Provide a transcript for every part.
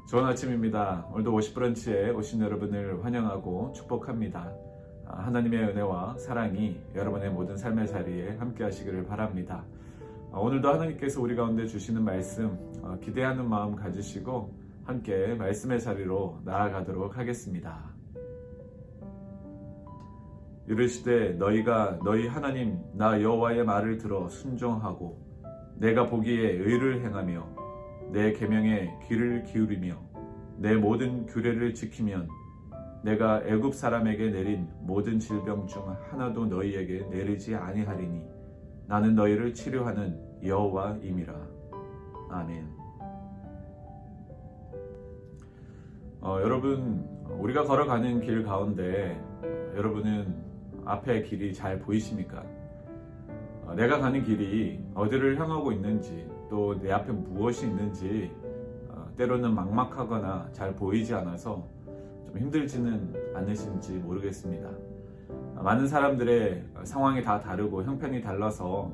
좋은 아침입니다. 오늘도 50브런치에 오신 여러분을 환영하고 축복합니다. 하나님의 은혜와 사랑이 여러분의 모든 삶의 자리에 함께 하시기를 바랍니다. 오늘도 하나님께서 우리 가운데 주시는 말씀 기대하는 마음 가지시고 함께 말씀의 자리로 나아가도록 하겠습니다. 이르시되 너희가 너희 하나님 나 여호와의 말을 들어 순종하고 내가 보기에 의를 행하며 내 계명에 귀를 기울이며 내 모든 규례를 지키면 내가 애굽 사람에게 내린 모든 질병 중 하나도 너희에게 내리지 아니하리니 나는 너희를 치료하는 여호와임이라. 아멘. 여러분, 우리가 걸어가는 길 가운데 여러분은 앞에 길이 잘 보이십니까? 내가 가는 길이 어디를 향하고 있는지 또 내 앞에 무엇이 있는지 때로는 막막하거나 잘 보이지 않아서 좀 힘들지는 않으신지 모르겠습니다. 많은 사람들의 상황이 다 다르고 형편이 달라서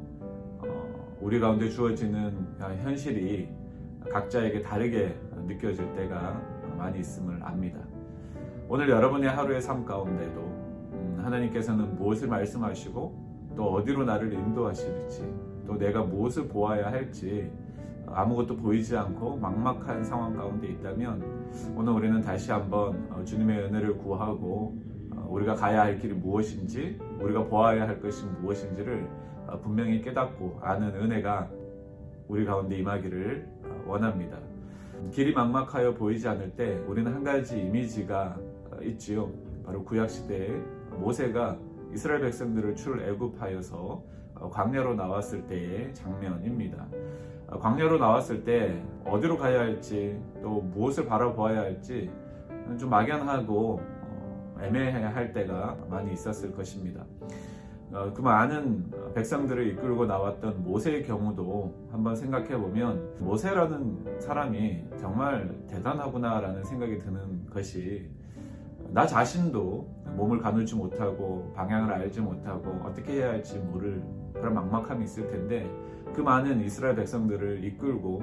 우리 가운데 주어지는 현실이 각자에게 다르게 느껴질 때가 많이 있음을 압니다. 오늘 여러분의 하루의 삶 가운데도 하나님께서는 무엇을 말씀하시고 또 어디로 나를 인도하실지 또 내가 무엇을 보아야 할지 아무것도 보이지 않고 막막한 상황 가운데 있다면 오늘 우리는 다시 한번 주님의 은혜를 구하고 우리가 가야 할 길이 무엇인지 우리가 보아야 할 것이 무엇인지를 분명히 깨닫고 아는 은혜가 우리 가운데 임하기를 원합니다. 길이 막막하여 보이지 않을 때 우리는 한 가지 이미지가 있지요. 바로 구약시대에 모세가 이스라엘 백성들을 출애굽하여서 광야로 나왔을 때의 장면입니다. 광야로 나왔을 때 어디로 가야 할지 또 무엇을 바라보아야 할지 좀 막연하고 애매할 때가 많이 있었을 것입니다. 그 많은 백성들을 이끌고 나왔던 모세의 경우도 한번 생각해 보면 모세라는 사람이 정말 대단하구나라는 생각이 드는 것이 나 자신도 몸을 가누지 못하고 방향을 알지 못하고 어떻게 해야 할지 모를 그런 막막함이 있을 텐데 그 많은 이스라엘 백성들을 이끌고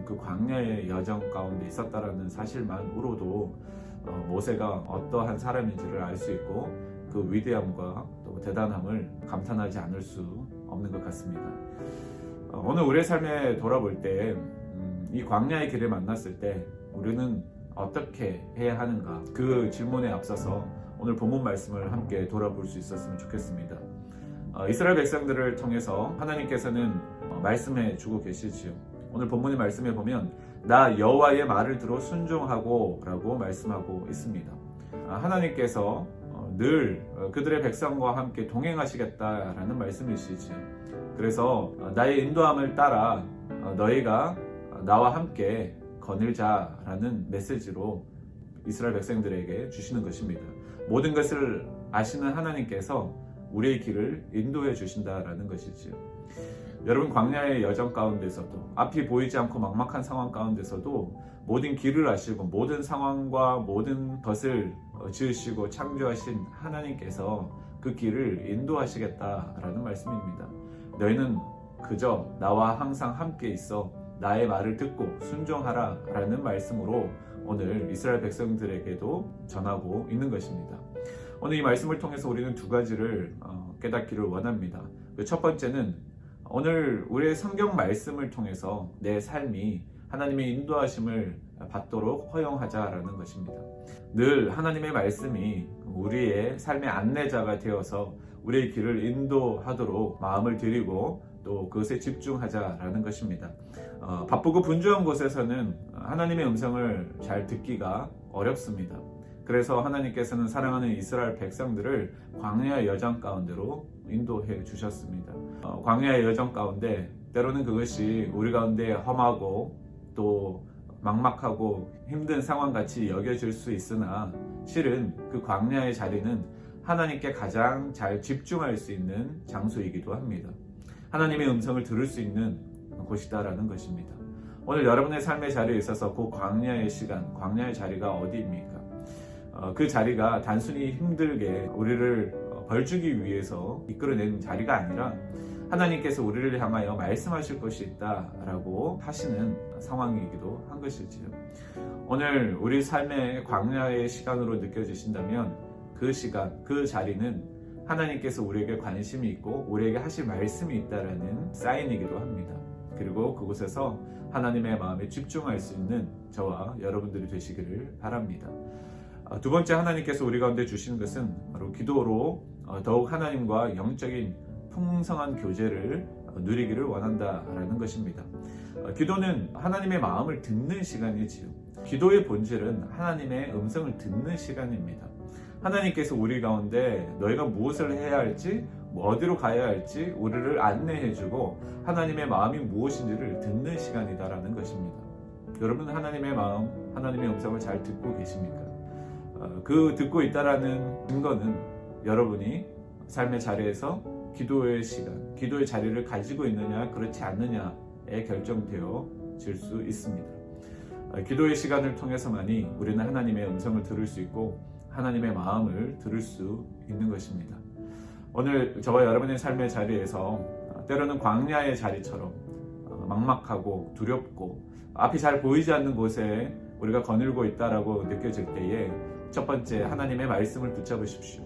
그 광야의 여정 가운데 있었다라는 사실만으로도 모세가 어떠한 사람인지를 알 수 있고 그 위대함과 또 대단함을 감탄하지 않을 수 없는 것 같습니다. 오늘 우리의 삶에 돌아볼 때 이 광야의 길을 만났을 때 우리는 어떻게 해야 하는가 그 질문에 앞서서 오늘 본문 말씀을 함께 돌아볼 수 있었으면 좋겠습니다. 이스라엘 백성들을 통해서 하나님께서는 말씀해 주고 계시지요. 오늘 본문의 말씀에 보면 나 여호와의 말을 들어 순종하고 라고 말씀하고 있습니다. 하나님께서 늘 그들의 백성과 함께 동행하시겠다라는 말씀이시지요. 그래서 나의 인도함을 따라 너희가 나와 함께 거닐자라는 메시지로 이스라엘 백성들에게 주시는 것입니다. 모든 것을 아시는 하나님께서 우리의 길을 인도해 주신다라는 것이지요. 여러분, 광야의 여정 가운데서도 앞이 보이지 않고 막막한 상황 가운데서도 모든 길을 아시고 모든 상황과 모든 것을 지으시고 창조하신 하나님께서 그 길을 인도하시겠다라는 말씀입니다. 너희는 그저 나와 항상 함께 있어 나의 말을 듣고 순종하라 라는 말씀으로 오늘 이스라엘 백성들에게도 전하고 있는 것입니다. 오늘 이 말씀을 통해서 우리는 두 가지를 깨닫기를 원합니다. 그 첫 번째는 오늘 우리의 성경 말씀을 통해서 내 삶이 하나님의 인도하심을 받도록 허용하자라는 것입니다. 늘 하나님의 말씀이 우리의 삶의 안내자가 되어서 우리의 길을 인도하도록 마음을 드리고 또 그것에 집중하자라는 것입니다. 바쁘고 분주한 곳에서는 하나님의 음성을 잘 듣기가 어렵습니다. 그래서 하나님께서는 사랑하는 이스라엘 백성들을 광야의 여정 가운데로 인도해 주셨습니다. 광야의 여정 가운데 때로는 그것이 우리 가운데 험하고 또 막막하고 힘든 상황같이 여겨질 수 있으나 실은 그 광야의 자리는 하나님께 가장 잘 집중할 수 있는 장소이기도 합니다. 하나님의 음성을 들을 수 있는 곳이다라는 것입니다. 오늘 여러분의 삶의 자리에 있어서 그 광야의 시간, 광야의 자리가 어디입니까? 그 자리가 단순히 힘들게 우리를 벌주기 위해서 이끌어내는 자리가 아니라 하나님께서 우리를 향하여 말씀하실 것이 있다라고 하시는 상황이기도 한 것이지요. 오늘 우리 삶의 광야의 시간으로 느껴지신다면 그 시간, 그 자리는 하나님께서 우리에게 관심이 있고 우리에게 하실 말씀이 있다라는 사인이기도 합니다. 그리고 그곳에서 하나님의 마음에 집중할 수 있는 저와 여러분들이 되시기를 바랍니다. 두 번째, 하나님께서 우리 가운데 주시는 것은 바로 기도로 더욱 하나님과 영적인 풍성한 교제를 누리기를 원한다라는 것입니다. 기도는 하나님의 마음을 듣는 시간이지요. 기도의 본질은 하나님의 음성을 듣는 시간입니다. 하나님께서 우리 가운데 너희가 무엇을 해야 할지, 어디로 가야 할지 우리를 안내해주고 하나님의 마음이 무엇인지를 듣는 시간이다라는 것입니다. 여러분, 하나님의 마음, 하나님의 음성을 잘 듣고 계십니까? 그 듣고 있다라는 증거는 여러분이 삶의 자리에서 기도의 시간, 기도의 자리를 가지고 있느냐 그렇지 않느냐에 결정되어질 수 있습니다. 기도의 시간을 통해서만이 우리는 하나님의 음성을 들을 수 있고 하나님의 마음을 들을 수 있는 것입니다. 오늘 저와 여러분의 삶의 자리에서 때로는 광야의 자리처럼 막막하고 두렵고 앞이 잘 보이지 않는 곳에 우리가 거닐고 있다라고 느껴질 때에 첫 번째, 하나님의 말씀을 붙잡으십시오.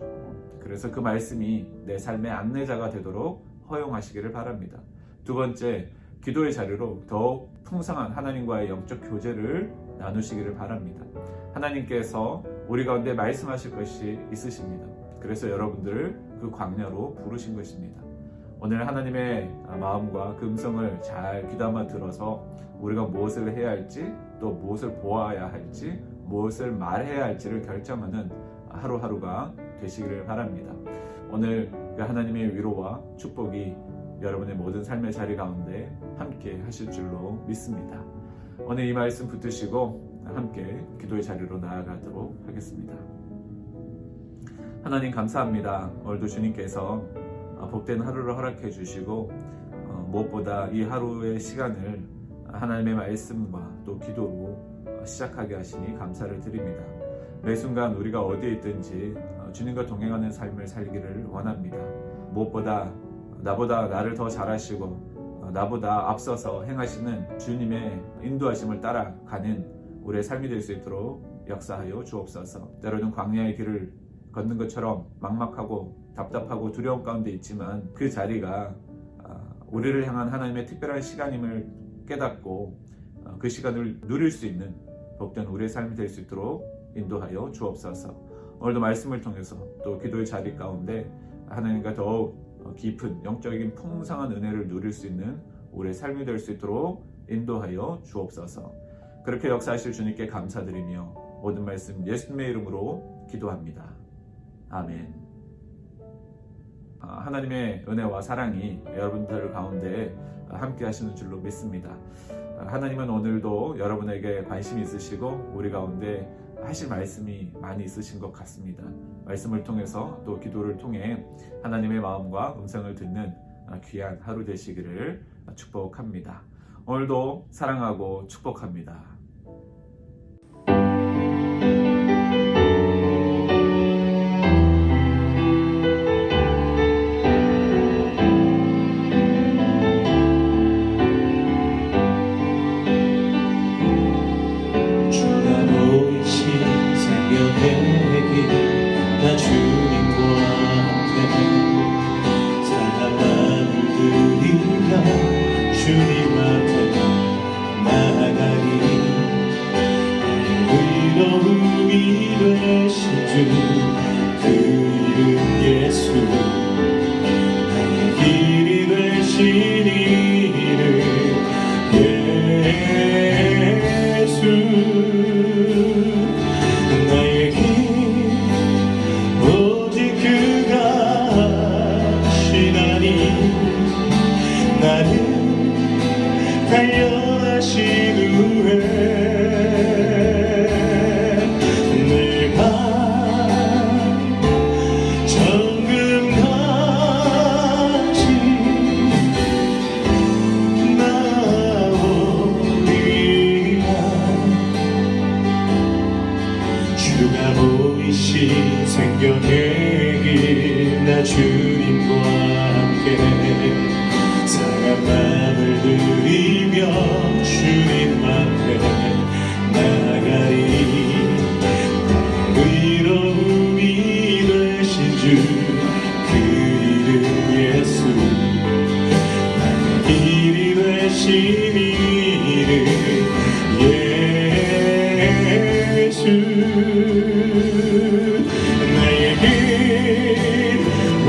그래서 그 말씀이 내 삶의 안내자가 되도록 허용하시기를 바랍니다. 두 번째, 기도의 자리로 더욱 풍성한 하나님과의 영적 교제를 나누시기를 바랍니다. 하나님께서 우리 가운데 말씀하실 것이 있으십니다. 그래서 여러분들을 그 광야로 부르신 것입니다. 오늘 하나님의 마음과 그 음성을 잘 귀담아 들어서 우리가 무엇을 해야 할지, 또 무엇을 보아야 할지, 무엇을 말해야 할지를 결정하는 하루하루가 되시기를 바랍니다. 오늘 그 하나님의 위로와 축복이 여러분의 모든 삶의 자리 가운데 함께 하실 줄로 믿습니다. 오늘 이 말씀 붙드시고 함께 기도의 자리로 나아가도록 하겠습니다. 하나님, 감사합니다. 오늘도 주님께서 복된 하루를 허락해 주시고 무엇보다 이 하루의 시간을 하나님의 말씀과 또 기도로 시작하게 하시니 감사를 드립니다. 매 순간 우리가 어디에 있든지 주님과 동행하는 삶을 살기를 원합니다. 무엇보다 나보다 나를 더 잘하시고 나보다 앞서서 행하시는 주님의 인도하심을 따라가는 우리의 삶이 될 수 있도록 역사하여 주옵소서. 때로는 광야의 길을 걷는 것처럼 막막하고 답답하고 두려움 가운데 있지만 그 자리가 우리를 향한 하나님의 특별한 시간임을 깨닫고 그 시간을 누릴 수 있는 복된 우리의 삶이 될 수 있도록 인도하여 주옵소서. 오늘도 말씀을 통해서 또 기도의 자리 가운데 하나님과 더욱 깊은 영적인 풍성한 은혜를 누릴 수 있는 우리의 삶이 될 수 있도록 인도하여 주옵소서. 그렇게 역사하실 주님께 감사드리며 모든 말씀 예수님의 이름으로 기도합니다. 아멘. 하나님의 은혜와 사랑이 여러분들 가운데 함께 하시는 줄로 믿습니다. 하나님은 오늘도 여러분에게 관심이 있으시고 우리 가운데 하실 말씀이 많이 있으신 것 같습니다. 말씀을 통해서 또 기도를 통해 하나님의 마음과 음성을 듣는 귀한 하루 되시기를 축복합니다. 오늘도 사랑하고 축복합니다. 주님 앞에 나아가니 의로움이 되신 주 그 이름 예수 나의 길이 되신 이름 예수 나의 길 오직 그가 하시나니 나는 달려하신 후에 늘 밤 정금같이 나오리라 주가 보이신 생명의 길 나 주님과 함께 이름 예수 나의 길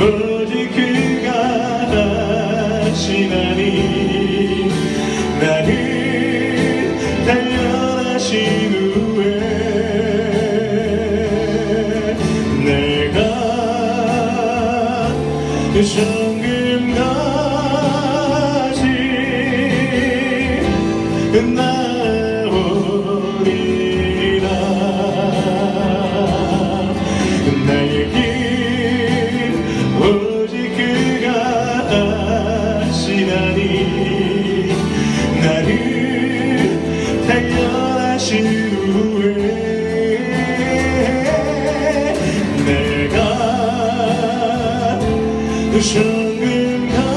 오직 그가 하시나니 나를 단련하신 후에 내가 정금같이 나오리라 나의 길 오직 그가 하시나니 나를 단련하신 후에 내가 정금같이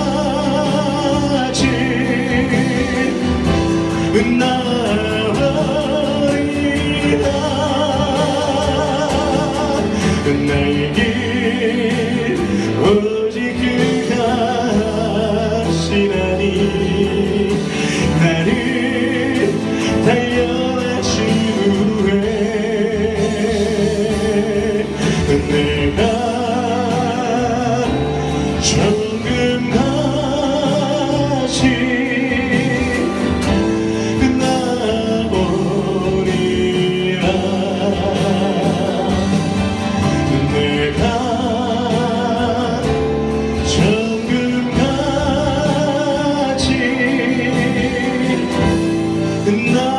나오리라 나의 길 오직 그가 하시나니 나를 단련하신 후에 내가 정금같이 나오리라 내가 정금같이 나오리라